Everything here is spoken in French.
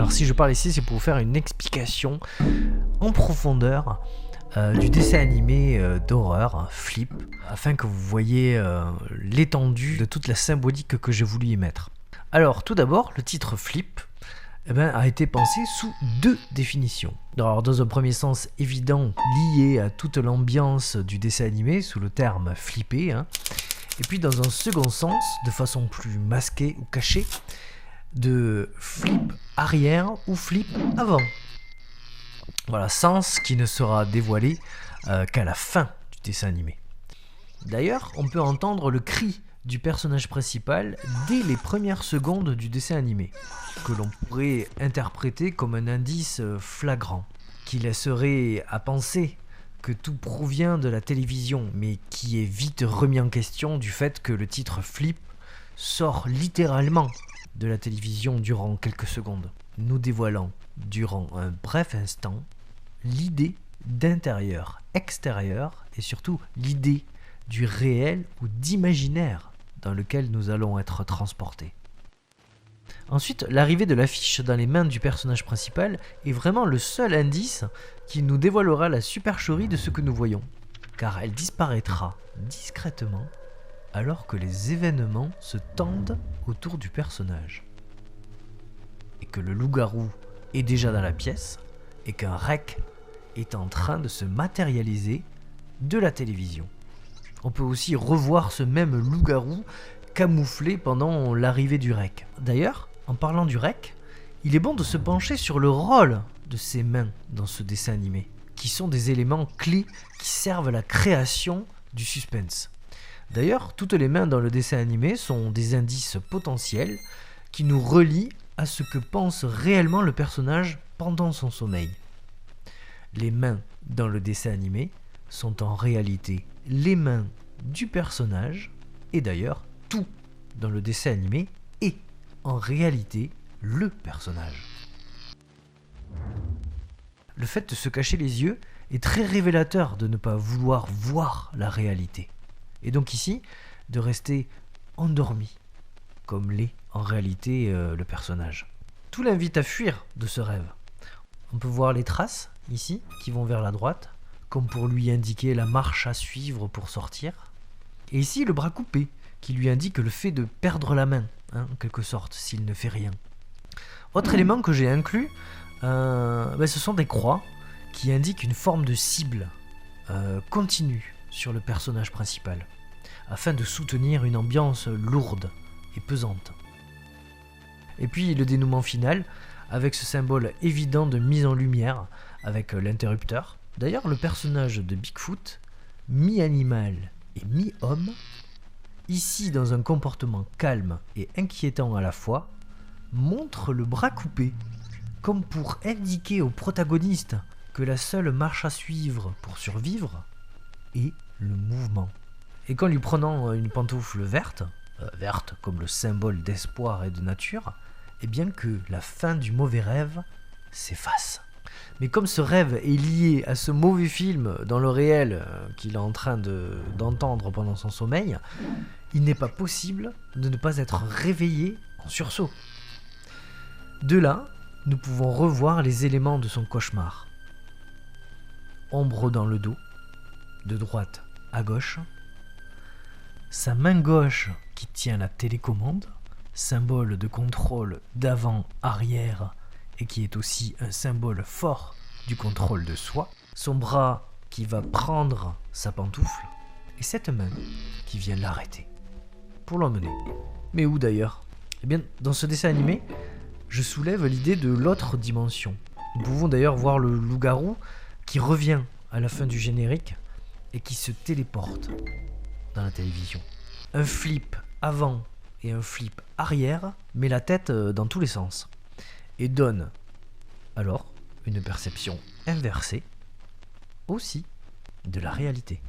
Alors si je parle ici, c'est pour vous faire une explication en profondeur du dessin animé d'horreur, Flip, afin que vous voyez l'étendue de toute la symbolique que j'ai voulu y mettre. Alors tout d'abord, le titre Flip a été pensé sous deux définitions. Alors dans un premier sens évident, lié à toute l'ambiance du dessin animé, sous le terme flipper, et puis dans un second sens, de façon plus masquée ou cachée, de flip arrière ou flip avant. Voilà, sens qui ne sera dévoilé qu'à la fin du dessin animé. D'ailleurs, on peut entendre le cri du personnage principal dès les premières secondes du dessin animé, que l'on pourrait interpréter comme un indice flagrant, qui laisserait à penser que tout provient de la télévision, mais qui est vite remis en question du fait que le titre Flip sort littéralement de la télévision durant quelques secondes, nous dévoilant durant un bref instant l'idée d'intérieur-extérieur et surtout l'idée du réel ou d'imaginaire dans lequel nous allons être transportés. Ensuite, l'arrivée de l'affiche dans les mains du personnage principal est vraiment le seul indice qui nous dévoilera la supercherie de ce que nous voyons, car elle disparaîtra discrètement alors que les événements se tendent autour du personnage. Et que le loup-garou est déjà dans la pièce et qu'un rec est en train de se matérialiser de la télévision. On peut aussi revoir ce même loup-garou camouflé pendant l'arrivée du rec. D'ailleurs, en parlant du rec, il est bon de se pencher sur le rôle de ses mains dans ce dessin animé, qui sont des éléments clés qui servent à la création du suspense. D'ailleurs, toutes les mains dans le dessin animé sont des indices potentiels qui nous relient à ce que pense réellement le personnage pendant son sommeil. Les mains dans le dessin animé sont en réalité les mains du personnage, et d'ailleurs, tout dans le dessin animé est en réalité le personnage. Le fait de se cacher les yeux est très révélateur de ne pas vouloir voir la réalité. Et donc ici, de rester endormi, comme l'est en réalité le personnage. Tout l'invite à fuir de ce rêve. On peut voir les traces, ici, qui vont vers la droite, comme pour lui indiquer la marche à suivre pour sortir. Et ici, le bras coupé, qui lui indique le fait de perdre la main, en quelque sorte, s'il ne fait rien. Autre élément que j'ai inclus, ce sont des croix qui indiquent une forme de cible continue sur le personnage principal, afin de soutenir une ambiance lourde et pesante. Et puis le dénouement final, avec ce symbole évident de mise en lumière, avec l'interrupteur. D'ailleurs, le personnage de Bigfoot, mi-animal et mi-homme, ici dans un comportement calme et inquiétant à la fois, montre le bras coupé, comme pour indiquer au protagoniste que la seule marche à suivre pour survivre est le mouvement. Et qu'en lui prenant une pantoufle verte comme le symbole d'espoir et de nature, et bien que la fin du mauvais rêve s'efface. Mais comme ce rêve est lié à ce mauvais film dans le réel qu'il est en train d'entendre pendant son sommeil, il n'est pas possible de ne pas être réveillé en sursaut. De là, nous pouvons revoir les éléments de son cauchemar. Ombre dans le dos, de droite à gauche, sa main gauche qui tient la télécommande, symbole de contrôle d'avant-arrière et qui est aussi un symbole fort du contrôle de soi, son bras qui va prendre sa pantoufle et cette main qui vient l'arrêter pour l'emmener. Mais où d'ailleurs ? Eh bien, dans ce dessin animé, je soulève l'idée de l'autre dimension. Nous pouvons d'ailleurs voir le loup-garou qui revient à la fin du générique et qui se téléporte dans la télévision. Un flip avant et un flip arrière met la tête dans tous les sens et donne alors une perception inversée aussi de la réalité.